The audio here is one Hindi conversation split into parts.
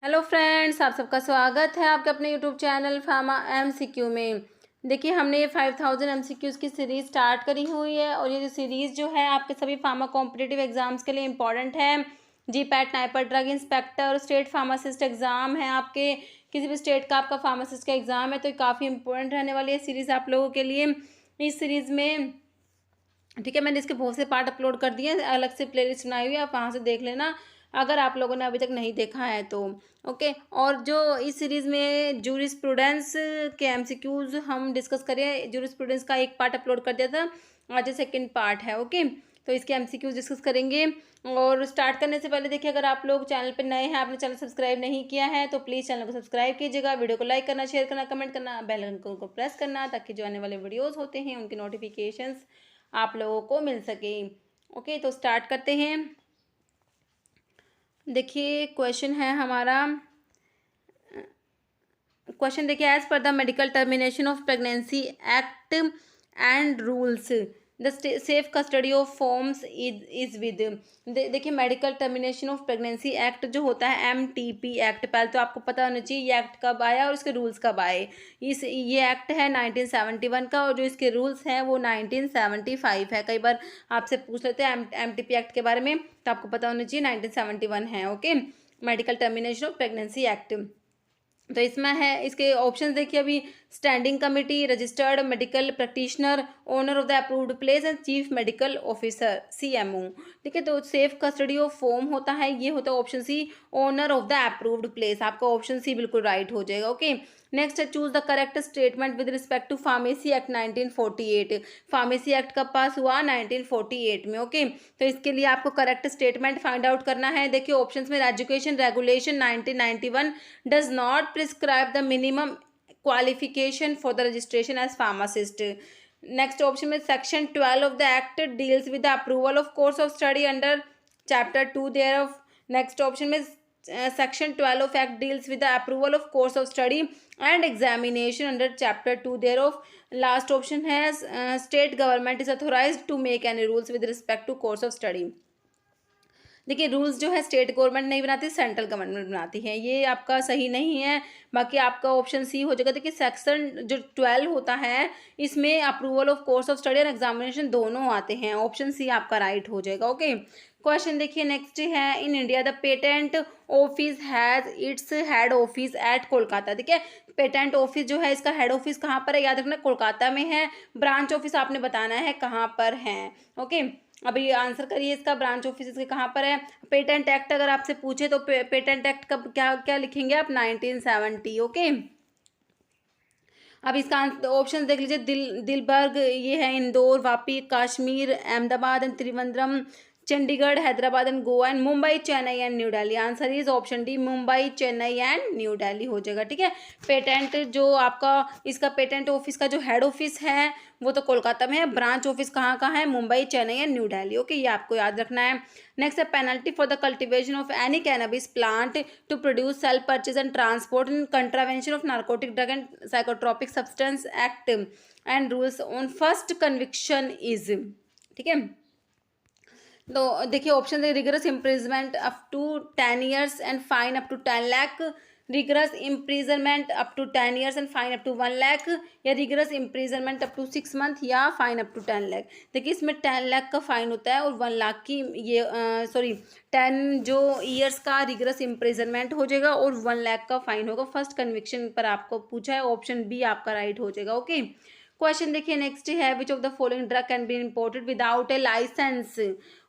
हेलो फ्रेंड्स, आप सबका स्वागत है आपके अपने यूट्यूब चैनल फार्मा एमसीक्यू में। देखिए, हमने ये 5000 एमसीक्यूज़ की सीरीज़ स्टार्ट करी हुई है और ये जो सीरीज़ जो है आपके सभी फार्मा कॉम्पिटिटिव एग्जाम्स के लिए इम्पॉर्टेंट है। जीपैट, नाइपर, ड्रग इंस्पेक्टर और स्टेट फार्मासिस्ट एग्ज़ाम है आपके। किसी भी स्टेट का आपका फार्मासिस्ट का एग्ज़ाम है तो ये काफ़ी इंपॉर्टेंट रहने वाली है सीरीज़ आप लोगों के लिए। इस सीरीज़ में ठीक है, मैंने इसके बहुत से पार्ट अपलोड कर दिए हैं, अलग से प्लेलिस्ट बनाई हुई है, आप वहाँ से देख लेना अगर आप लोगों ने अभी तक नहीं देखा है तो। ओके, और जो इस सीरीज़ में जूरिस्प्रूडेंस के एमसीक्यूज़ हम डिस्कस करें, जूरिस्प्रूडेंस का एक पार्ट अपलोड कर दिया था, आज सेकंड पार्ट है। ओके, तो इसके एमसीक्यूज़ डिस्कस करेंगे। और स्टार्ट करने से पहले देखिए, अगर आप लोग चैनल पर नए हैं, आपने चैनल सब्सक्राइब नहीं किया है तो प्लीज़ चैनल को सब्सक्राइब कीजिएगा, वीडियो को लाइक करना, शेयर करना, कमेंट करना, बेल आइकन को प्रेस करना, ताकि जो आने वाले वीडियोज़ होते हैं उनकी नोटिफिकेशंस आप लोगों को मिल सके। ओके, तो स्टार्ट करते हैं। देखिए, क्वेश्चन है हमारा। क्वेश्चन देखिए, as per the medical termination of pregnancy act and rules the safe custody of forms is with. देखिए, medical termination of pregnancy act जो होता है एमटीपी एक्ट, पहले तो आपको पता होना चाहिए ये एक्ट कब आया और इसके रूल्स कब आए। ये एक्ट है 1971 का और जो इसके रूल्स हैं वो 1975 है। कई बार आपसे पूछ लेते हैं एमटीपी एक्ट के बारे में, तो आपको पता होना चाहिए 1971 है। Okay, medical termination of pregnancy act. तो इसमें है, इसके ऑप्शंस देखिए अभी, standing committee, registered medical practitioner, owner of the approved place and chief medical officer CMO. ठीक है, तो सेफ कस्टडी ऑफ फॉर्म होता है, ये होता है option C, owner of the approved place. आपका ऑप्शन सी बिल्कुल राइट हो जाएगा। ओके, नेक्स्ट है, choose the correct statement with respect to pharmacy act 1948। Pharmacy act कब पास हुआ? 1948 में। ओके, तो इसके लिए आपको करेक्ट स्टेटमेंट फाइंड आउट करना है। देखिए ऑप्शंस में, education regulation 1991 does not prescribe the minimum qualification for the registration as pharmacist. Next option में, section 12 of the act deals with the approval of course of study under chapter 2 thereof. Next option में, section 12 of act deals with the approval of course of study and examination under chapter 2 thereof. Last option has state government is authorized to make any rules with respect to course of study. देखिए, रूल्स जो है स्टेट गवर्नमेंट नहीं बनाती, सेंट्रल गवर्नमेंट बनाती है, ये आपका सही नहीं है। बाकी आपका ऑप्शन सी हो जाएगा। देखिए, सेक्शन जो 12 होता है इसमें approval of course of study और एग्जामिनेशन दोनों आते हैं, ऑप्शन सी आपका राइट हो जाएगा। ओके, क्वेश्चन देखिए नेक्स्ट है, in India the patent office has its head office at Kolkata. ठीक है, पेटेंट ऑफिस जो है इसका हेड ऑफिस कहाँ पर है? याद रखना, कोलकाता में है। ब्रांच ऑफिस आपने बताना है कहाँ पर है। ओके, अभी आंसर करिए इसका, ब्रांच ऑफिस इसके कहाँ पर है। पेटेंट एक्ट अगर आपसे पूछे तो पेटेंट एक्ट का क्या क्या लिखेंगे आप? 1970। ओके, अब इसका ऑप्शन देख लीजिए, दिलबर्ग ये है Indore, Vapi, Kashmir, Ahmedabad and Trivandrum, Chandigarh, Hyderabad and Goa and Mumbai, Chennai and New Delhi. Answer is option D, Mumbai, Chennai and New Delhi हो जाएगा। ठीक है, पेटेंट जो आपका, इसका पेटेंट ऑफिस का जो हेड ऑफिस है वो तो कोलकाता में है, ब्रांच ऑफिस कहाँ कहाँ है? मुंबई, चेन्नई एंड न्यू दिल्ली। ओके, ये आपको याद रखना है। नेक्स्ट है, penalty for the cultivation of any cannabis plant to produce, sale, purchase and transport in contravention of narcotic drug and psychotropic substance act and rules on first conviction is. ठीक है, तो देखिए ऑप्शन है, rigorous imprisonment up to 10 years and fine up to 10 lakh, rigorous imprisonment up to 10 years and fine up to 1 lakh, या rigorous imprisonment up to 6 month या फाइन अप टू 10 लाख। देखिए, इसमें 10 लाख का फाइन होता है और 1 लाख की ये 10 जो ईयर्स का रिगरस इम्प्रिजनमेंट हो जाएगा और 1 लाख का फाइन होगा। फर्स्ट कन्विक्शन पर आपको पूछा है, ऑप्शन बी आपका राइट हो जाएगा। ओके, क्वेश्चन देखिए नेक्स्ट है, which of the following drug can be imported without a license.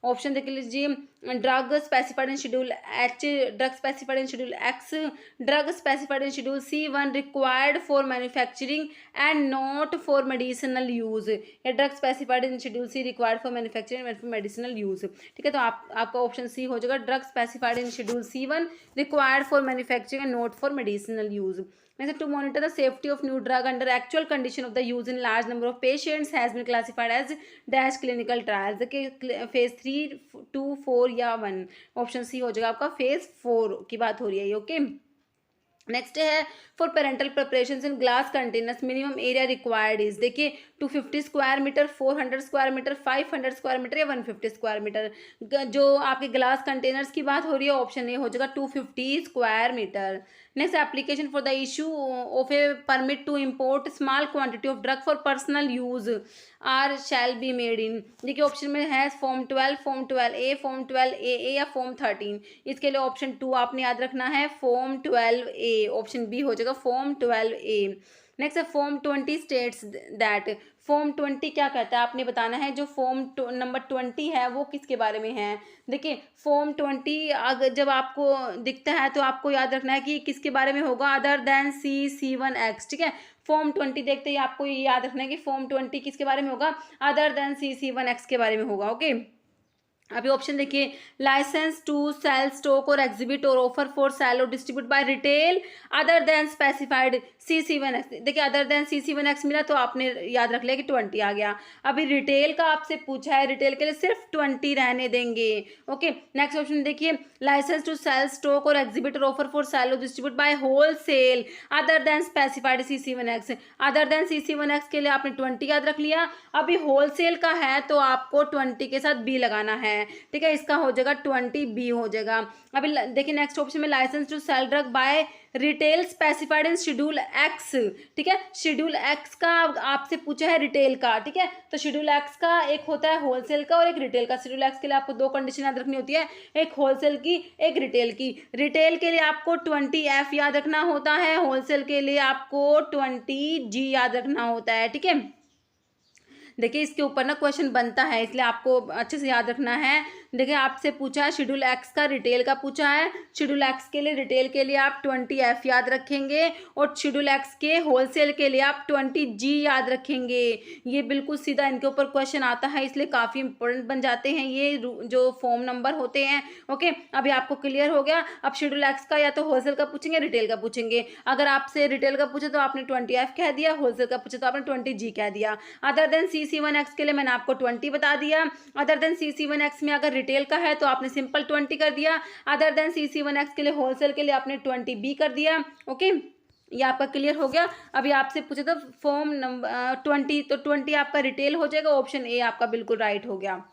Option देख लीजिए, drug specified in schedule H, drug specified in schedule X, drug specified in schedule C1 required for manufacturing and not for medicinal use, या drug specified in schedule C required for manufacturing and for medicinal use. ठीक है, तो आपका ऑप्शन सी हो जाएगा, drug specified in schedule C1 required for manufacturing and not for medicinal use. Next, to monitor the safety of new drug under actual condition of the use in large number of patients has been classified as dash clinical trials। देखिए, फेज 3, 2, 4 या 1, ऑप्शन सी हो जाएगा आपका, फेज 4 की बात हो रही है। ओके, नेक्स्ट है for parental preparation in glass containers minimum area required is, देखिए 250 square metre, 400 square metre, 500 square metre या 150 स्क्वायर मीटर। जो आपके ग्लास कंटेनर्स की बात हो रही है ऑप्शन ए हो जाएगा 250 square metre. Next application for the issue of a permit to import small quantity of drug for personal use are shall be made in, देखिए ऑप्शन में है form 12, form 12A, form 12AA या फॉर्म 13। इसके लिए ऑप्शन 2 आपने याद रखना है, फॉर्म 12A, ऑप्शन बी हो जाएगा फॉर्म 12A। नेक्स्ट है फॉर्म 20 स्टेट्स दैट, फॉर्म 20 क्या कहता है आपने बताना है। जो फॉर्म नंबर 20 है वो किसके बारे में है, देखिए फॉर्म 20 अगर जब आपको दिखता है तो आपको याद रखना है कि किसके बारे में होगा, अदर देन C1X, ठीक है। फॉर्म 20 देखते ही आपको ये याद रखना है कि फॉर्म 20 किसके बारे में होगा, अदर देन C1X के बारे में होगा, ओके। अभी ऑप्शन देखिए, लाइसेंस टू सेल, स्टॉक और एग्जिबिट और ऑफर फॉर सेल और distribute bye retail other than specified C1X, देखिए अदर देन C1X मिला तो आपने याद रख लिया कि 20 आ गया। अभी रिटेल का आपसे पूछा है, रिटेल के लिए सिर्फ 20 रहने देंगे, ओके। नेक्स्ट ऑप्शन देखिए, लाइसेंस टू सेल, स्टॉक और एग्जिबिट और ऑफर फॉर सेल और distribute by wholesale other than specified C1X, other than C1X के लिए आपने 20 याद रख लिया। अभी होल सेल का है तो आपको 20 के साथ बी लगाना है, ठीक है, इसका हो जाएगा 20B हो जाएगा। अभी देखिए नेक्स्ट ऑप्शन में licence to sell drug by retail specified in schedule X, ठीक है, शेड्यूल एक्स का आपसे पूछा है रिटेल का, ठीक है। तो शेड्यूल एक्स का एक होता है होलसेल का और एक रिटेल का। शेड्यूल एक्स के लिए आपको 2 कंडीशन याद रखनी होती है, एक होलसेल की एक रिटेल की। रिटेल के लिए आपको 20F याद रखना होता है, होलसेल के लिए आपको 20G याद रखना होता है, ठीक है। देखिए इसके ऊपर ना क्वेश्चन बनता है इसलिए आपको अच्छे से याद रखना है। देखिए आपसे पूछा है शेड्यूल एक्स का, रिटेल का पूछा है। शेड्यूल एक्स के लिए रिटेल के लिए आप 20F याद रखेंगे और शेड्यूल एक्स के होलसेल के लिए आप 20G याद रखेंगे। ये बिल्कुल सीधा इनके ऊपर क्वेश्चन आता है इसलिए काफ़ी इंपॉर्टेंट बन जाते हैं ये जो फॉर्म नंबर होते हैं, ओके। अभी आपको क्लियर हो गया। अब शेड्यूल एक्स का या तो होलसेल का पूछेंगे, रिटेल का पूछेंगे। अगर आपसे रिटेल का पूछे तो आपने 20F कह दिया, होलसेल का पूछे तो आपने 20G कह दिया। अदर देन C1X के लिए मैंने आपको 20 बता दिया। अदर देन C1X में अगर रिटेल का है तो आपने सिंपल 20 कर दिया। अदर देन C1X के लिए होलसेल के लिए आपने 20B कर दिया, ओके। ये आपका क्लियर हो गया। अभी आपसे पूछे तो फॉर्म नंबर 20, तो 20 आपका रिटेल हो जाएगा, ऑप्शन ए आपका बिल्कुल राइट हो गया,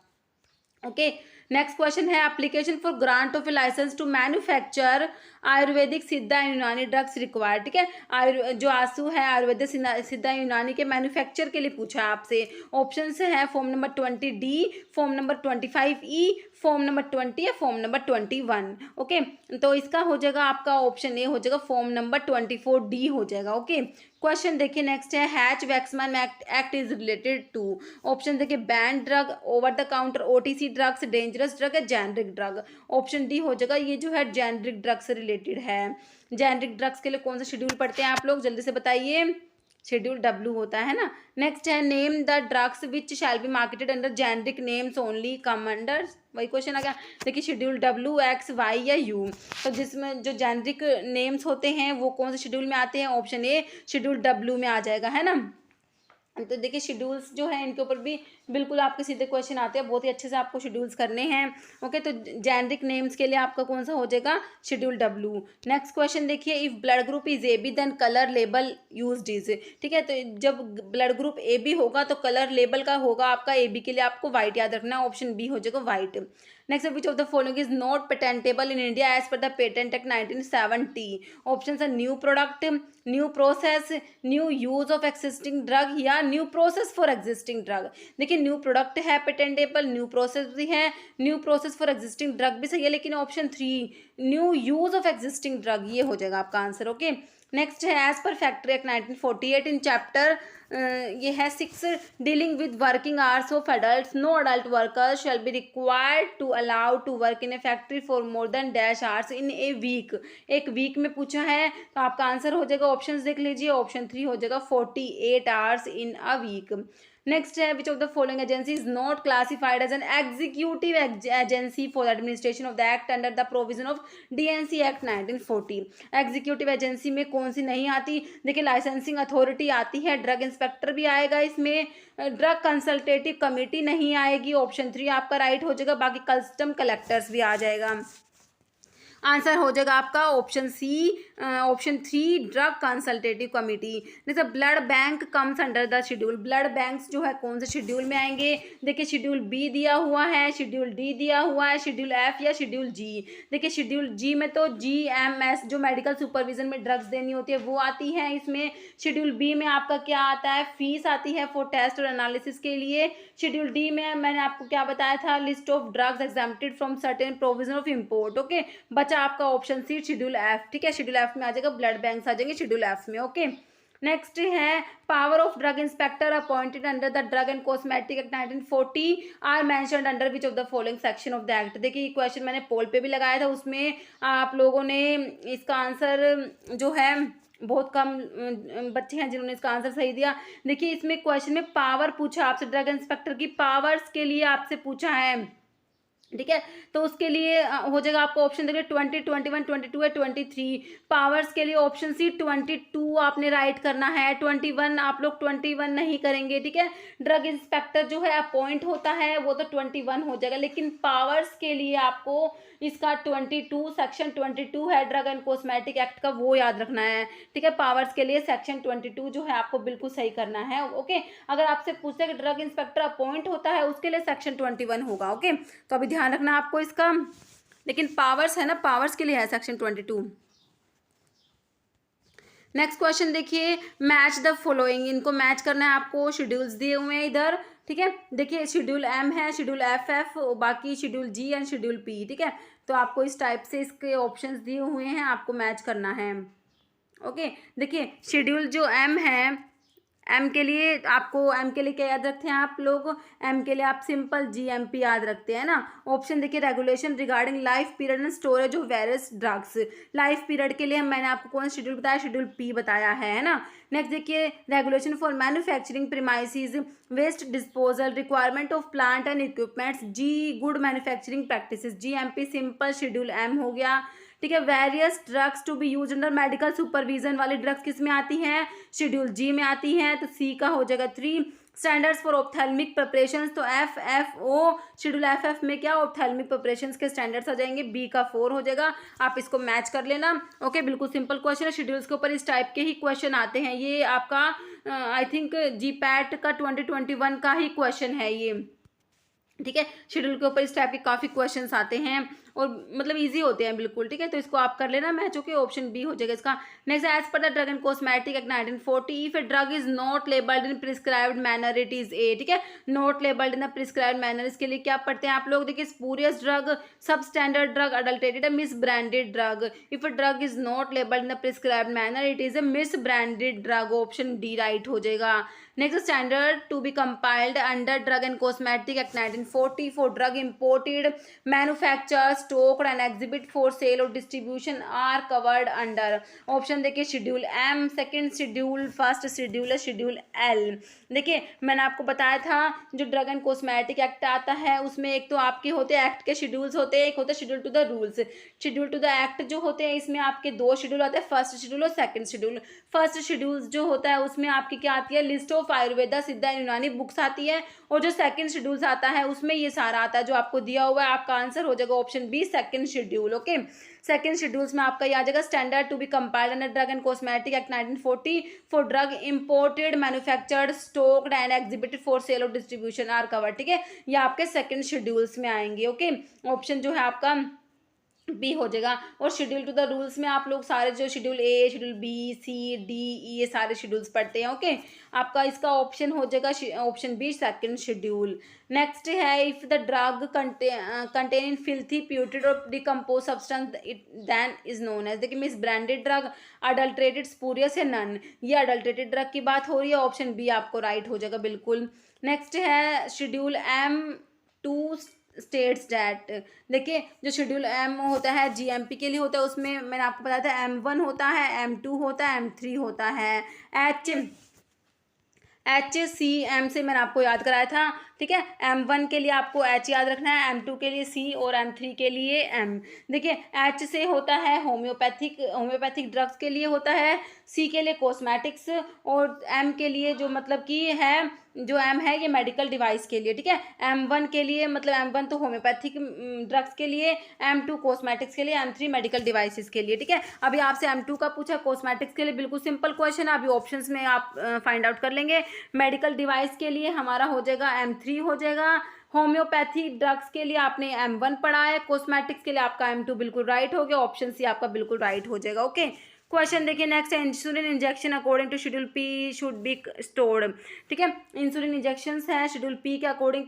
ओके। नेक्स्ट क्वेश्चन है application for grant of a licence to manufacture Ayurvedic Siddha Unani drugs required, ठीक है। जो आंसू है आयुर्वेदिक सिद्धा यूनानी के मैन्युफैक्चर के लिए पूछा है आपसे। ऑप्शन से है form number 20D, form number 25E, form number 20 या फॉर्म नंबर 21, ओके। तो इसका हो जाएगा आपका ऑप्शन ए हो जाएगा फॉर्म नंबर 24D हो जाएगा, ओके। क्वेश्चन देखिए नेक्स्ट है Hatch Waxman act is related to, option देखिए ban drug, over the counter OTC drugs, dangerous drug या जेनरिक ड्रग। ऑप्शन डी हो जाएगा ये जो है जेनरिक ड्रग से रिलेटेड है। जेनरिक ड्रग्स के लिए कौन सा शेड्यूल पढ़ते हैं आप लोग, जल्दी से बताइए। शेड्यूल W होता है ना। नेक्स्ट है name the drugs which shall be marketed under generic names only commander, वही क्वेश्चन आ गया। देखिए शेड्यूल W, X, Y या U, तो जिसमें जो जेनरिक नेम्स होते हैं वो कौन से शेड्यूल में आते हैं, ऑप्शन ए शेड्यूल W में आ जाएगा, है ना। तो देखिए शेड्यूल्स जो है इनके ऊपर भी बिल्कुल आपके सीधे क्वेश्चन आते हैं, बहुत ही अच्छे से आपको शेड्यूल्स करने हैं, ओके। तो जेनरिक नेम्स के लिए आपका कौन सा हो जाएगा, शेड्यूल W। नेक्स्ट क्वेश्चन देखिए if blood group is AB then colour label used is, ठीक है। तो जब ब्लड ग्रुप AB होगा तो कलर लेबल का होगा आपका AB के लिए आपको वाइट याद रखना, ऑप्शन बी हो जाएगा white. Next which of the following is not patentable in India as per the patent act 1970, option है new product, new process, new use of existing drug या new process for existing drug. देखिए न्यू प्रोडक्ट है पेटेंटेबल, न्यू प्रोसेस भी है, new process for existing drug भी सही है, लेकिन option 3 new use of existing drug ये हो जाएगा आपका आंसर, ओके। नेक्स्ट है as per factory act 1948 in chapter ये है 6 dealing with working hours of adult, no adult workers shall be required to allow to work in a factory for more than dash hours in a week. एक वीक में पूछा है तो आपका आंसर हो जाएगा, ऑप्शन देख लीजिए, ऑप्शन 3 हो जाएगा 48 hours in a week. Next है which of the following agency is not classified as an executive agency for the administration of the act under the provision of DNC act 1940। Executive agency में कौन सी नहीं आती, देखिए लाइसेंसिंग अथॉरिटी आती है, ड्रग इंस्पेक्टर भी आएगा इसमें, ड्रग कंसल्टेटिव कमेटी नहीं आएगी, ऑप्शन 3 आपका राइट हो जाएगा, बाकी कस्टम कलेक्टर्स भी आ जाएगा। आंसर हो जाएगा आपका option C, option 3 drug consultative committee. जैसे blood bank comes under the schedule, blood banks जो है कौन से शेड्यूल में आएंगे? देखिए शेड्यूल बी दिया हुआ है, शेड्यूल डी दिया हुआ है, शेड्यूल एफ या शेड्यूल जी। देखिए शेड्यूल जी में तो GMS जो मेडिकल सुपरविजन में ड्रग्स देनी होती है वो आती है इसमें। शेड्यूल बी में आपका क्या आता है? फीस आती है फॉर टेस्ट और एनालिसिस के लिए। शेड्यूल डी में मैंने आपको क्या बताया था? List of drugs exempted from certain provision of import. Okay, बचा आपका ऑप्शन सी शेड्यूल एफ। ठीक है, शेड्यूल एफ में आ जाएगा, ब्लड बैंक्स आ जाएंगे शेड्यूल एफ में। ओके, नेक्स्ट है power of drug inspector appointed under the drug and cosmetic act 1940 are mentioned under which of the following section of the act. देखिए ये क्वेश्चन मैंने पोल पे भी लगाया था, उसमें आप लोगों ने इसका आंसर जो है बहुत कम बच्चे हैं जिन्होंने इसका आंसर सही दिया। देखिए इसमें क्वेश्चन में पावर पूछा आपसे, ड्रग इंस्पेक्टर की पावर्स के लिए आपसे पूछा है। ठीक है, तो उसके लिए हो जाएगा आपको ऑप्शन देखिए 20, 21, 22 या 23। पावर्स के लिए ऑप्शन सी 22 आपने राइट करना है, 21 आप लोग 21 नहीं करेंगे। ठीक है, ड्रग इंस्पेक्टर जो है अपॉइंट होता है वो तो 21 हो जाएगा, लेकिन पावर्स के लिए आपको इसका 22 सेक्शन 22 है ड्रग एंड कॉस्मेटिक एक्ट का, वो याद रखना है। ठीक है, पावर्स के लिए सेक्शन 22 जो है आपको बिल्कुल सही करना है। ओके, अगर आपसे पूछते हैं कि ड्रग इंस्पेक्टर अपॉइंट होता है उसके लिए सेक्शन 21 होगा। ओके, तो अभी ध्यान रखना आपको इसका, लेकिन पावर्स है ना, पावर्स के लिए है सेक्शन 22। नेक्स्ट क्वेश्चन देखिए, मैच द फॉलोइंग, इनको मैच करना है आपको, शेड्यूल्स दिए हुए हैं इधर। ठीक है, देखिए शेड्यूल एम है, शेड्यूल एफ, बाकी schedule G and schedule P. ठीक है, तो आपको इस टाइप से इसके ऑप्शंस दिए हुए हैं, आपको मैच करना है। ओके, देखिए शेड्यूल जो एम है, एम के लिए आपको, एम के लिए क्या याद रखते हैं आप लोग? एम के लिए आप सिंपल GMP याद रखते हैं ना। ऑप्शन देखिए regulation regarding life period and storage of various drugs. Life period के लिए मैंने आपको कौन सा शेड्यूल बताया? शेड्यूल पी बताया है ना। नेक्स्ट देखिए regulation for manufacturing premises, waste disposal, requirement of plant and equipments, G good manufacturing practices, GMP simple schedule M हो गया। ठीक है, various drugs to be use under medical supervision वाली ड्रग्स किस में आती हैं? शेड्यूल जी में आती हैं, तो सी का हो जाएगा 3। स्टैंडर्ड्स फॉर ऑप्थेल्मिक प्रिपरेशंस, तो FFO शेड्यूल FF में क्या ऑप्थेल्मिक प्रिपरेशंस के स्टैंडर्ड्स आ जाएंगे, बी का 4 हो जाएगा। आप इसको मैच कर लेना। ओके, बिल्कुल सिंपल क्वेश्चन है, शेड्यूल्स के ऊपर इस टाइप के ही क्वेश्चन आते हैं। ये आपका आई थिंक GPAT का 2021 का ही क्वेश्चन है ये। ठीक है, शेड्यूल के ऊपर इस टाइप के काफ़ी क्वेश्चंस आते हैं और मतलब इजी होते हैं बिल्कुल। ठीक है, तो इसको आप कर लेना मैच होके, ऑप्शन बी हो जाएगा इसका। Next, as per the drug and cosmetic act 1940 if a drug is not labelled in prescribed manner it is a. ठीक है, not labelled in the prescribed manner, इसके लिए क्या पढ़ते हैं आप लोग? देखिए spurious drug, substandard drug, adulterated misbranded drug. If a drug is not labelled in the prescribed manner it is a misbranded drug, option D right हो जाएगा। Next, standard to be compiled under drug and cosmetic act 1940 for drug imported, manufacture, stocked and exhibit for sale और distribution are covered under. Option देखिए schedule M, second schedule, first schedule है शेड्यूल एल। देखिए मैंने आपको बताया था जो ड्रग एंड कॉस्मेटिक एक्ट आता है उसमें एक तो आपके होते हैं एक्ट के शेड्यूल्स होते हैं, एक होता है schedule to the rules. Schedule to the act जो होते हैं इसमें आपके 2 शेड्यूल आते हैं, फर्स्ट शेड्यूल और सेकंड शेड्यूल। फर्स्ट शेड्यूल जो होता है उसमें आपकी क्या आती है? लिस्ट ऑफ आयुर्वेदा, सिद्धा, यूनानी बुक्स आती है। और जो सेकंड शेड्यूल्स आता है उसमें ये सारा आता है जो आपको दिया हुआ है। आपका आंसर हो जाएगा option B, second schedule. Okay, second schedules में आपका ये आ जाएगा standard to be compiled under drug and cosmetic act 1940 for drug imported, manufactured, stocked and exhibited for sale और डिस्ट्रीब्यूशन आर कवर्ड। ठीक है, ये आपके सेकंड शेड्यूल्स में आएंगे। ओके, ऑप्शन जो है आपका बी हो जाएगा। और शेड्यूल टू द रूल्स में आप लोग सारे जो शेड्यूल ए, शेड्यूल बी, सी, डी, ई, ये सारे शेड्यूल्स पढ़ते हैं। ओके, आपका इसका ऑप्शन हो जाएगा option B, second schedule. Next है if the drug contain in filthy, putrid और decompose substance it then is known as. देखिए misbranded drug, adulterated, spurious या नन, ये अडल्ट्रेटेड ड्रग की बात हो रही है, ऑप्शन बी आपको राइट हो जाएगा बिल्कुल। नेक्स्ट है शेड्यूल एम 2 स्टेट्स डैट। देखिए जो शेड्यूल एम होता है GMP के लिए होता है, उसमें मैंने आपको बताया था M1 होता है, M2 होता है, M3 होता है। HCM से मैंने आपको याद कराया था ठीक है। M1 के लिए आपको H याद रखना है, M2 के लिए C और M3 के लिए M। देखिए H से होता है होम्योपैथिक ड्रग्स के लिए होता है, C के लिए कॉस्मेटिक्स, और M के लिए जो मतलब कि है, जो M है ये मेडिकल डिवाइस के लिए, ठीक है। M1 के लिए मतलब M1 तो होम्योपैथिक ड्रग्स के लिए, M2 कॉस्मेटिक्स के लिए, M3 मेडिकल डिवाइसेस के लिए, ठीक है। अभी आपसे M2 का पूछा, कॉस्मेटिक्स के लिए बिल्कुल सिंपल क्वेश्चन है, अभी ऑप्शंस में आप फाइंड आउट कर लेंगे। मेडिकल डिवाइस के लिए हमारा हो जाएगा M3 हो जाएगा, होम्योपैथी ड्रग्स के लिए आपने M1 पढ़ा है, कॉस्मेटिक्स के लिए आपका M2 बिल्कुल राइट हो गया, ऑप्शन सी आपका बिल्कुल राइट हो जाएगा। ओके, क्वेश्चन देखिए नेक्स्ट है, insulin injection according to schedule P should be stored, ठीक है। इंसुलिन इंजेक्शंस है शेड्यूल पी के अकॉर्डिंग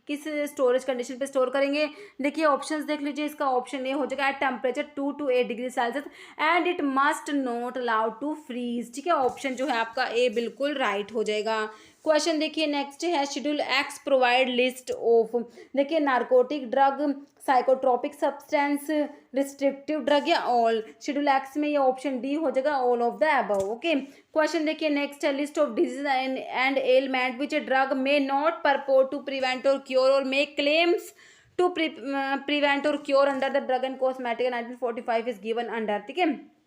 किस स्टोरेज कंडीशन पे स्टोर करेंगे। देखिए ऑप्शंस देख लीजिए, इसका ऑप्शन ए हो जाएगा at temperature 2 to 8 degree Celsius and it must not allowed to freeze, ठीक है। ऑप्शन जो है आपका ए बिल्कुल राइट हो जाएगा। क्वेश्चन देखिए नेक्स्ट है, schedule X provide list of, देखिए narcotic drug, psychotropic substance, restrictive drug या ऑल। शेड्यूल एक्स में ये ऑप्शन डी हो जाएगा all of the above. Okay, question देखिए नेक्स्ट है, list of disease and element which a drug may not purport to prevent और क्योर और मेक क्लेम्स टू प्रिवेंट और cure under the drug and cosmetic 1945 is given under, ठीक है।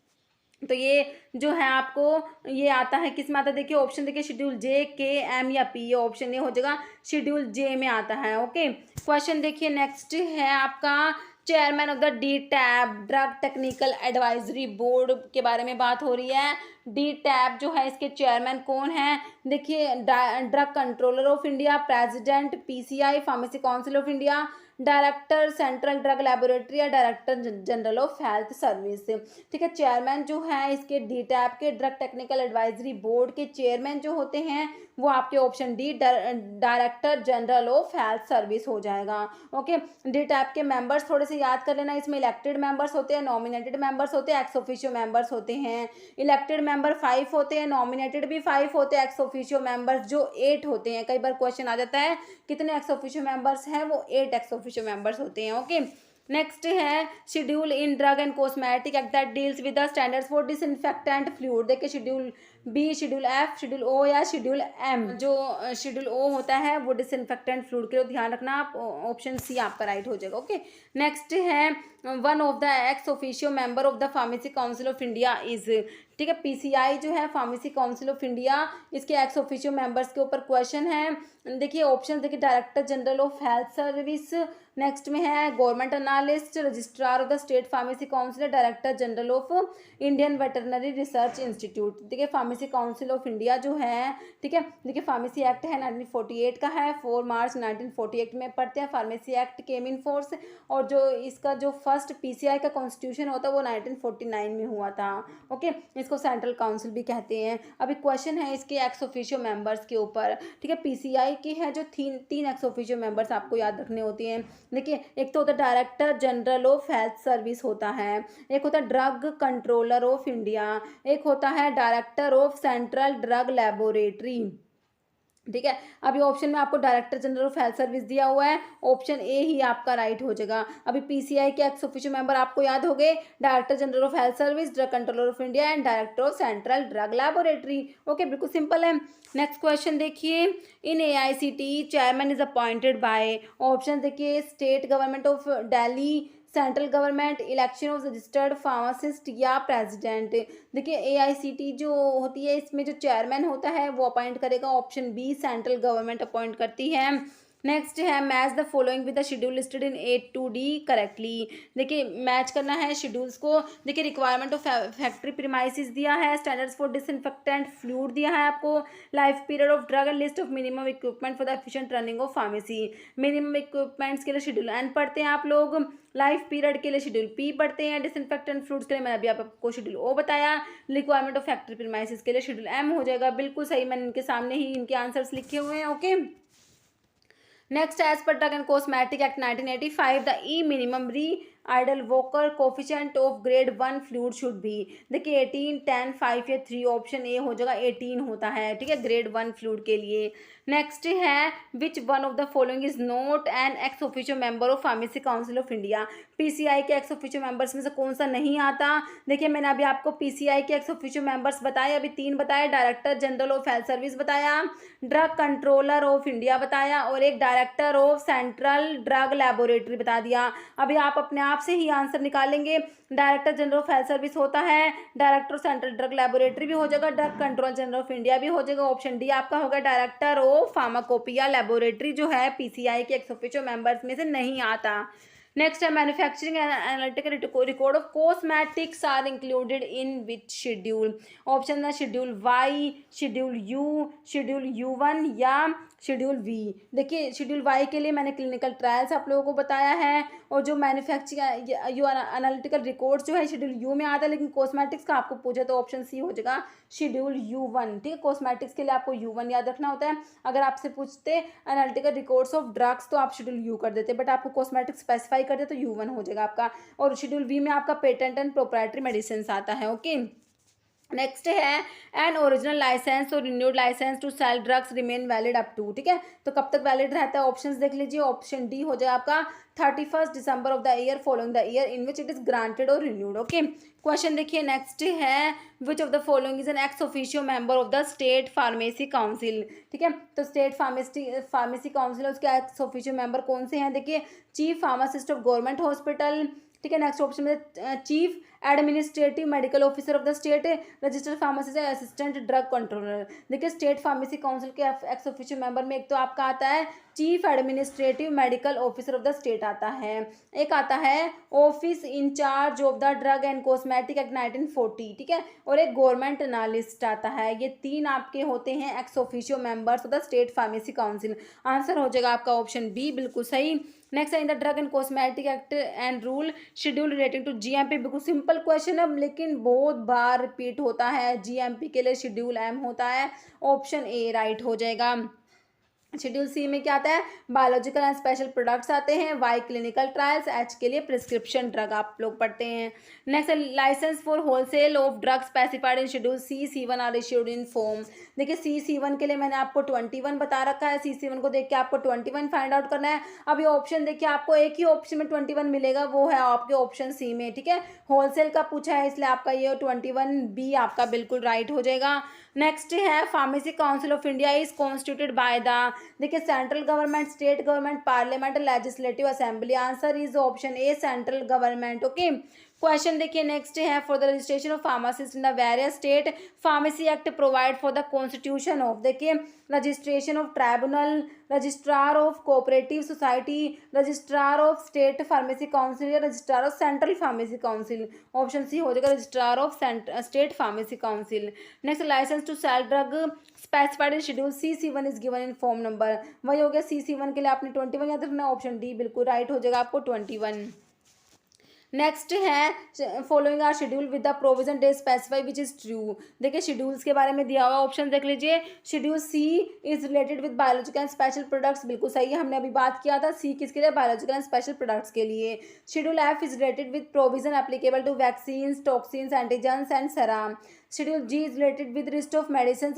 तो ये जो है आपको ये आता है किस में आता है, देखिए ऑप्शन देखिए शेड्यूल जे, के, एम या पी, ये ऑप्शन ये हो जाएगा शेड्यूल जे में आता है। ओके, क्वेश्चन देखिए नेक्स्ट है आपका, chairman of the D tab drug technical advisory board के बारे में बात हो रही है। डी टैब जो है इसके चेयरमैन कौन है, देखिए drug controller of India, president, PCI, pharmacy council of India, director central drug laboratory या director general of health service, ठीक है। चेयरमैन जो है इसके डी टैब के ड्रग टेक्निकल एडवाइजरी बोर्ड के चेयरमैन जो होते हैं वो आपके option D director general of health service हो जाएगा। ओके, डी टैब के मेंबर्स थोड़े से याद कर लेना, इसमें इलेक्टेड मेंबर्स होते हैं, नॉमिनेटेड मेंबर्स होते हैं, एक्स ऑफिशियो मेंबर्स होते हैं। इलेक्टेड मेंबर 5 होते हैं, नॉमिनेटेड भी 5 होते हैं, एक्स ऑफिशियो मेंबर्स जो 8 होते हैं। कई बार क्वेश्चन आ जाता है कितने एक्स ऑफिशियो मेंबर्स हैं, वो 8 एक्स ऑफिशियो मेंबर्स होते हैं। ओके, नेक्स्ट है schedule in drug and cosmetic act that deals with the standards for disinfectant fluid, देखिए schedule B, schedule F, schedule O या शेड्यूल एम। जो शेड्यूल ओ होता है वो डिसइंफेक्टेंट फ्लूइड के लिए ध्यान रखना, आप ऑप्शन सी आपका राइट हो जाएगा। ओके, नेक्स्ट है one of the x officio member of the pharmacy council of India is, ठीक है। पीसीआई जो है फार्मेसी काउंसिल ऑफ इंडिया, इसके एक्स ऑफिशियो मेंबर्स के ऊपर क्वेश्चन है। देखिए ऑप्शन देखिए, director general of health service, next में है government analyst, registrar of the state pharmacy council, director general of Indian veterinary research institute. देखिए फार्मेसी काउंसिल ऑफ इंडिया जो है, ठीक है, देखिए फार्मेसी एक्ट है 1948 का है, 4 मार्च 1948 में पढ़ते हैं, pharmacy act came in force, और जो इसका जो फर्स्ट पीसीआई का कॉन्स्टिट्यूशन होता है वो 1949 में हुआ था। ओके, इसको सेंट्रल काउंसिल भी कहते हैं। अभी क्वेश्चन है इसके एक्स ऑफिशियो मेंबर्स के ऊपर, ठीक है। पीसीआई की है जो तीन एक्स ऑफिशियो मेंबर्स आपको याद रखने होती हैं। देखिए एक तो होता है director general of health service होता है, एक होता है ड्रग कंट्रोलर ऑफ इंडिया, एक होता है director of central drug laboratory, ठीक है। अभी ऑप्शन में आपको director general of health service दिया हुआ है, ऑप्शन ए ही आपका राइट हो जाएगा। अभी पीसीआई के एक्स ऑफिशियो मेंबर आपको याद हो गए, director general of health service, drug controller of India and director of central drug laboratory. Okay, बिल्कुल सिंपल है। नेक्स्ट क्वेश्चन देखिए, in AICTE chairman is appointed by, option देखिए state government of Delhi, central government, election of registered pharmacist या प्रेसिडेंट। देखिए एआईसीटी जो होती है इसमें जो चेयरमैन होता है वो अपॉइंट करेगा, option B central government appoint करती है। नेक्स्ट है match the following with the schedule listed in A to D correctly, देखिए मैच करना है शेड्यूल्स को। देखिए रिक्वायरमेंट ऑफ फैक्ट्री प्रीमाइसिस दिया है, स्टैंडर्ड्स फॉर डिसइंफेक्टेंट फ्लूइड दिया है आपको, life period of drug and list of minimum equipment for the efficient running of pharmacy. Minimum equipments के लिए शेड्यूल एन पढ़ते हैं आप लोग, लाइफ पीरियड के लिए शेड्यूल पी पढ़ते हैं, डिसइंफेक्टेंट फ्लूइड्स के लिए मैंने अभी आपको शेड्यूल ओ बताया, रिक्वायरमेंट ऑफ फैक्ट्री प्रीमाइसिस के लिए शेड्यूल एम हो जाएगा। बिल्कुल सही, मैंने इनके सामने ही इनके आंसर्स लिखे हुए हैं। Okay, next as per drug and cosmetic act 1985 the E minimum idle Walker coefficient of grade 1 fluid should be. देखिए 18, 10, 5 या 3, ऑप्शन ए हो जाएगा 18 होता है, ठीक है, ग्रेड 1 फ्लूइड के लिए। नेक्स्ट है which one of the following is not an ex officio member of pharmacy council of India. PCI के एक्स ऑफिशियो मेंबर्स में से कौन सा नहीं आता। देखिए मैंने अभी आपको पीसीआई के एक्स ऑफिशियो मेंबर्स बताए, अभी 3 बताए, director general of health service बताया, ड्रग कंट्रोलर ऑफ इंडिया बताया, और एक director of central drug laboratory बता दिया। अभी आप अपने आप से ही आंसर निकालेंगे। Director general of health service होता है, director of central drug laboratory भी हो जाएगा, drug control general of India भी हो जाएगा। ऑप्शन डी आपका होगा डायरेक्टर ऑफ फार्माकोपिया लेबोरेटरी, जो है पीसीआई के एक्स ऑफिशियो मेंबर्स में से नहीं आता। नेक्स्ट है manufacturing and analytical record of cosmetics are included in which schedule. Option है schedule Y, schedule U, schedule U1 या शेड्यूल वी। देखिए शेड्यूल वाई के लिए मैंने क्लिनिकल ट्रायल्स आप लोगों को बताया है, और जो मैन्युफैक्चरिंग यू एनालिटिकल रिकॉर्ड्स जो है शेड्यूल यू में आता है, लेकिन कॉस्मेटिक्स का आपको पूछे तो ऑप्शन सी हो जाएगा शेड्यूल U1, ठीक है। कॉस्मेटिक्स के लिए आपको U1 याद रखना होता है। अगर आपसे पूछते एनालिटिकल रिकॉर्ड्स ऑफ ड्रग्स तो आप शेड्यूल यू कर देते, बट आपको कॉस्मेटिक्स स्पेसिफाई कर दे तो U1 हो जाएगा आपका, और शेड्यूल वी में आपका पेटेंट एंड प्रोप्राइटरी मेडिसिन आता है। ओके, नेक्स्ट है एन ओरिजिनल लाइसेंस और renewed licence to sell drugs remain valid up to, ठीक है, तो कब तक वैलिड रहता है। ऑप्शंस देख लीजिए, ऑप्शन डी हो जाएगा आपका 31 December of the year following the year in which it is granted और रिन्यूड। ओके, क्वेश्चन देखिए नेक्स्ट है which of the following is an ex officio member of the state pharmacy council, ठीक है, तो स्टेट फार्मेसी काउंसिल उसके एक्स ऑफिशियो मेंबर कौन से हैं। देखिए chief pharmacist of government hospital, ठीक है। नेक्स्ट ऑप्शन में chief administrative medical officer of the state, registered pharmacist, assistant drug controller. देखिए स्टेट फार्मेसी काउंसिल के एक्स ऑफिशियल मेंबर में एक तो आपका आता है chief administrative medical officer of the state आता है, एक आता है office incharge of the drug and cosmetic act 1940, ठीक है, और एक गवर्नमेंट एनालिस्ट आता है। ये 3 आपके होते हैं ex officio members of the state pharmacy council. Answer हो जाएगा आपका ऑप्शन बी, बिल्कुल सही। नेक्स्ट है in the drug and cosmetic act and rule schedule relating to GMP. बिल्कुल सिंपल क्वेश्चन है लेकिन बहुत बार रिपीट होता है। जीएमपी के लिए शेड्यूल एम होता है, ऑप्शन ए राइट हो जाएगा। शेड्यूल सी में क्या आता है, बायोलॉजिकल एंड स्पेशल प्रोडक्ट्स आते हैं, वाई क्लिनिकल ट्रायल्स, एच के लिए प्रिस्क्रिप्शन ड्रग आप लोग पढ़ते हैं। Next licence for wholesale of drug specified in schedule C, C1 are issued in form. देखिए C1 के लिए मैंने आपको 21 बता रखा है, C1 को देख के आपको 21 फाइंड आउट करना है। अभी ऑप्शन देखिए आपको एक ही ऑप्शन में 21 मिलेगा, वो है आपके ऑप्शन सी में, ठीक है, होलसेल का पूछा है इसलिए आपका ये 21B आपका बिल्कुल राइट हो जाएगा। नेक्स्ट है pharmacy council of India is constituted by the, देखिए central government, state government, parliament, legislative assembly. Answer is option A central government. Okay, question देखिए नेक्स्ट है for the registration of pharmacist in the various state pharmacy act provide for the constitution of, देखिए registration of tribunal, registrar of cooperative society, registrar of state pharmacy council या registrar of central pharmacy council. Option C हो जाएगा registrar of state pharmacy council. Next licence to sell drug specified in schedule C1 is given in form number, वही हो गया C1 के लिए आपने 21 याद रखना, ऑप्शन डी बिल्कुल राइट हो जाएगा आपको 21। नेक्स्ट है following are schedule with the provision they specify which is true. देखिए शेड्यूल्स के बारे में दिया हुआ ऑप्शन देख लीजिए, schedule C is related with biological and special products, बिल्कुल सही है, हमने अभी बात किया था सी किसके लिए, बायोलॉजिकल एंड स्पेशल प्रोडक्ट्स के लिए। Schedule F is related with provision applicable to vaccines, toxins, antigens and serum. Schedule G is related with list of medicine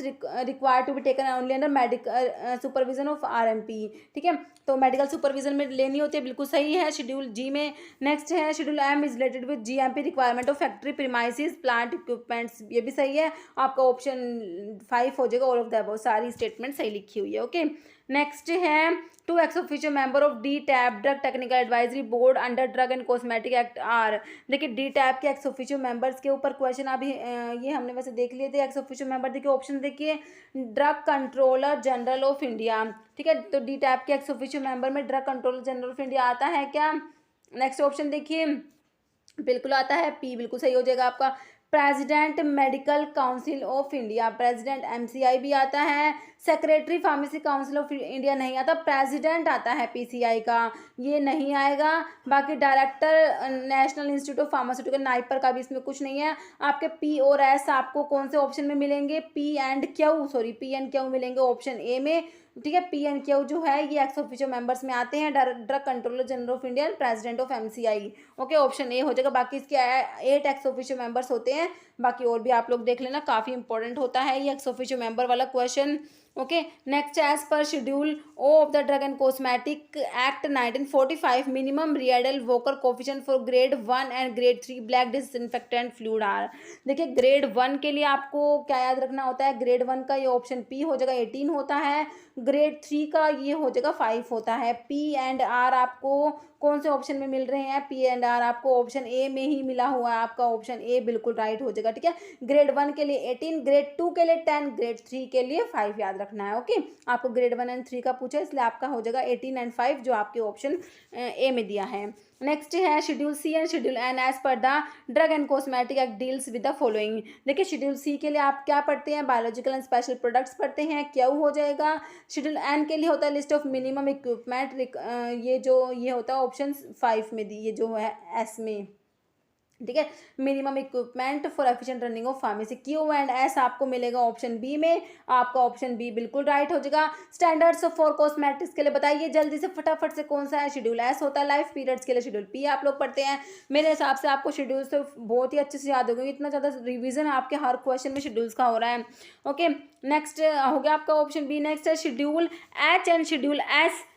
required to be taken only under medical supervision of RMP, ठीक है, तो मेडिकल सुपरविजन में लेनी होती है, बिल्कुल सही है शेड्यूल जी में। नेक्स्ट है schedule M is related with GMP requirement of factory premises plant equipments, ये भी सही है, आपका ऑप्शन 5 हो जाएगा, ऑल ऑफ द अबव, सारी स्टेटमेंट सही लिखी हुई है। ओके, नेक्स्ट है two ex officio member of DTAP drug technical advisory board under drug and cosmetic act are. देखिए DTAP के एक्स ऑफिशियो मेंबर्स के ऊपर क्वेश्चन अभी ये हमने वैसे देख लिए थे। एक्स ऑफिशियो मेंबर देखिए ऑप्शन देखिए drug controller general of India, ठीक है, तो DTAP के एक्स ऑफिशियो मेंबर में drug controller general of India आता है क्या। नेक्स्ट ऑप्शन देखिए बिल्कुल आता है, पी बिल्कुल सही हो जाएगा आपका। President medical council of India, president MCI भी आता है, secretary pharmacy council of India नहीं आता, प्रेसिडेंट आता है PCI का, ये नहीं आएगा। बाकी director national institute of pharmaceutical NIPER का भी इसमें कुछ नहीं है। आपके P और S आपको कौन से ऑप्शन में मिलेंगे, P एंड Q मिलेंगे ऑप्शन ए में, ठीक है। पी एंड क्यू जो है ये एक्स ऑफिशियो मेंबर्स में आते हैं, drug controller general of India and president of MCI. Okay, option A हो जाएगा। बाकी इसके 8 एक्स ऑफिशियो मेंबर्स होते हैं, बाकी और भी आप लोग देख लेना, काफ़ी इंपॉर्टेंट होता है ये एक्स ऑफिशियो मेंबर वाला क्वेश्चन। ओके, नेक्स्ट, एज पर schedule O of the drug and cosmetic act 1945 minimum Rideal Walker coefficient for grade 1 and grade 3 black disinfectant fluid are. देखिए ग्रेड 1 के लिए आपको क्या याद रखना होता है, ग्रेड 1 का ये ऑप्शन पी हो जाएगा 18 होता है, ग्रेड 3 का ये हो जाएगा 5 होता है। पी एंड आर आपको कौन से ऑप्शन में मिल रहे हैं, पी एंड आर आपको ऑप्शन ए में ही मिला हुआ है, आपका ऑप्शन ए बिल्कुल राइट हो जाएगा। ठीक है, ग्रेड 1 के लिए 18, ग्रेड 2 के लिए 10, ग्रेड 3 के लिए 5 याद रखना है। ओके, आपको ग्रेड 1 एंड 3 का पूछा इसलिए आपका हो जाएगा 18 एंड 5 जो आपके ऑप्शन ए में दिया है। नेक्स्ट है schedule C and schedule N as per the drug and cosmetic act deals with the following. देखिए शेड्यूल सी के लिए आप क्या पढ़ते हैं, बायोलॉजिकल एंड स्पेशल प्रोडक्ट्स पढ़ते हैं, क्या हो जाएगा। शेड्यूल एन के लिए होता है लिस्ट ऑफ मिनिमम इक्विपमेंट, ये जो ये होता है ऑप्शन 5 में दी, ये जो है एस में। ठीक है, minimum equipment for efficient running of pharmacy, Q and S आपको मिलेगा ऑप्शन बी में, आपका ऑप्शन बी बिल्कुल राइट हो जाएगा। स्टैंडर्ड्स फॉर कॉस्मेटिक्स के लिए बताइए जल्दी से फटाफट से कौन सा है, शेड्यूल एस होता है। लाइफ पीरियड्स के लिए शेड्यूल पी आप लोग पढ़ते हैं। मेरे हिसाब से आपको शेड्यूल्स तो बहुत ही अच्छे से याद हो गए, इतना ज़्यादा रिविजन आपके हर क्वेश्चन में शेड्यूल्स का हो रहा है। ओके, नेक्स्ट हो गया आपका ऑप्शन बी। नेक्स्ट है schedule H and schedule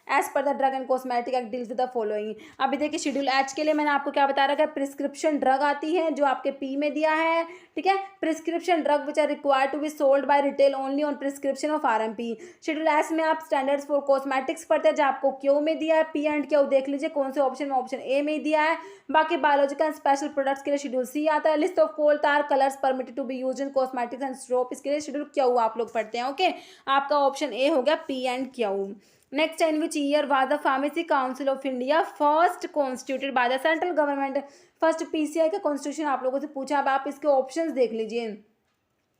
as per the drug and cosmetic act deals with the following. अभी देखिए शेड्यूल एच के लिए मैंने आपको क्या बता रखा है, प्रिस्क्रिप्शन ड्रग आती है जो आपके पी में दिया है। ठीक है, prescription drug which are required to be sold by retail only on prescription of RMP. Schedule S में आप स्टैंडर्ड्स फॉर कॉस्मेटिक्स पढ़ते हैं जो आपको क्यू में दिया है। पी एंड क्यू देख लीजिए कौन से ऑप्शन में, ऑप्शन ए में दिया है। बाकी बायोलॉजिकल स्पेशल प्रोडक्ट्स के लिए शेड्यूल सी आता है। List of coal tar colours permitted to be used in cosmetics and soap, इसके लिए शेड्यूल क्यू आप लोग पढ़ते हैं। ओके, आपका ऑप्शन ए हो गया P and Q. Next, in which year was the pharmacy council of India first constituted by the central government. First PCI का कॉन्स्टिट्यूशन आप लोगों से पूछा, अब आप इसके ऑप्शंस देख लीजिए।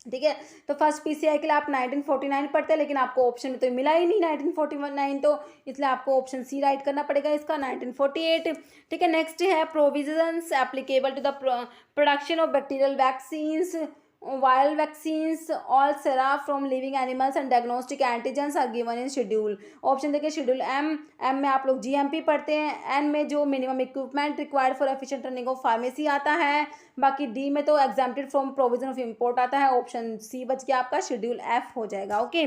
ठीक है, तो फर्स्ट पीसीआई के लिए आप 1949 पढ़ते हैं, लेकिन आपको ऑप्शन में तो मिला ही नहीं 1949, तो इसलिए आपको ऑप्शन सी राइट करना पड़ेगा इसका 1948। ठीक है, नेक्स्ट है provisions applicable to the production of bacterial vaccines, viral vaccines, all sera from living animals and diagnostic antigens are given in schedule. Option देखिए शेड्यूल एम में आप लोग जीएमपी पढ़ते हैं, एन में जो minimum equipment required for efficient running of pharmacy आता है, बाकी डी में तो exempted from provision of import आता है। ऑप्शन सी बच गया आपका, शेड्यूल एफ हो जाएगा। ओके,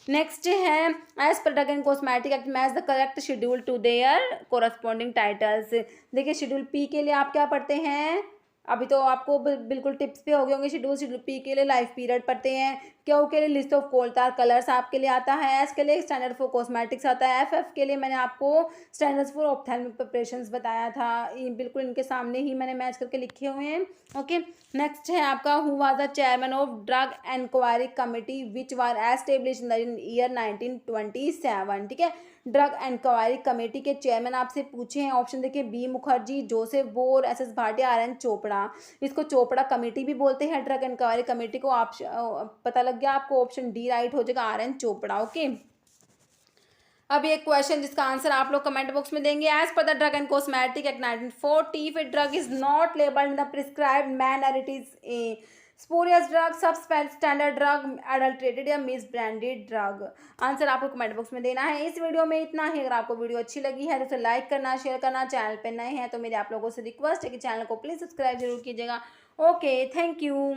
नेक्स्ट है as per drug and cosmetic act match the correct schedule to their corresponding titles. देखिए शेड्यूल पी के लिए आप क्या पढ़ते हैं, अभी तो आपको बिल्कुल टिप्स पे हो गए होंगे। शेड्यूल पी के लिए लाइफ पीरियड पढ़ते हैं, क्यू के लिए लिस्ट ऑफ कोलतार कलर्स आपके लिए आता है, एस के लिए स्टैंडर्ड फॉर कॉस्मेटिक्स आता है, एफ के लिए मैंने आपको स्टैंडर्ड्स फॉर ऑप्थेल्मिक प्रिपरेशंस बताया था, ये बिल्कुल इनके सामने ही मैंने मैच करके लिखे हुए हैं। ओके, नेक्स्ट है आपका who was the chairman of drug inquiry committee which was establish in year 1927। ठीक है, ड्रग इंक्वायरी कमेटी के चेयरमैन आपसे पूछे हैं, ऑप्शन देखिए B Mukherjee, Joseph Bhore, S Bhatia, R N Chopra. इसको चोपड़ा कमेटी भी बोलते हैं ड्रग इंक्वायरी कमेटी को, आप पता लग गया आपको, ऑप्शन डी राइट हो जाएगा, आर एन चोपड़ा। ओके, अब एक क्वेश्चन जिसका आंसर आप लोग कमेंट बॉक्स में देंगे। As per the drug and cosmetic act 1940 if a drug is not labelled in the prescribed manner it is a spurious drug, substandard drug, adulterated या मिस ब्रांडेड ड्रग। आंसर आपको कमेंट बॉक्स में देना है। इस वीडियो में इतना ही। अगर आपको वीडियो अच्छी लगी है तो उसे लाइक करना, शेयर करना, चैनल पे नए हैं तो मेरे आप लोगों से रिक्वेस्ट है कि चैनल को प्लीज़ सब्सक्राइब जरूर कीजिएगा। Okay, thank you.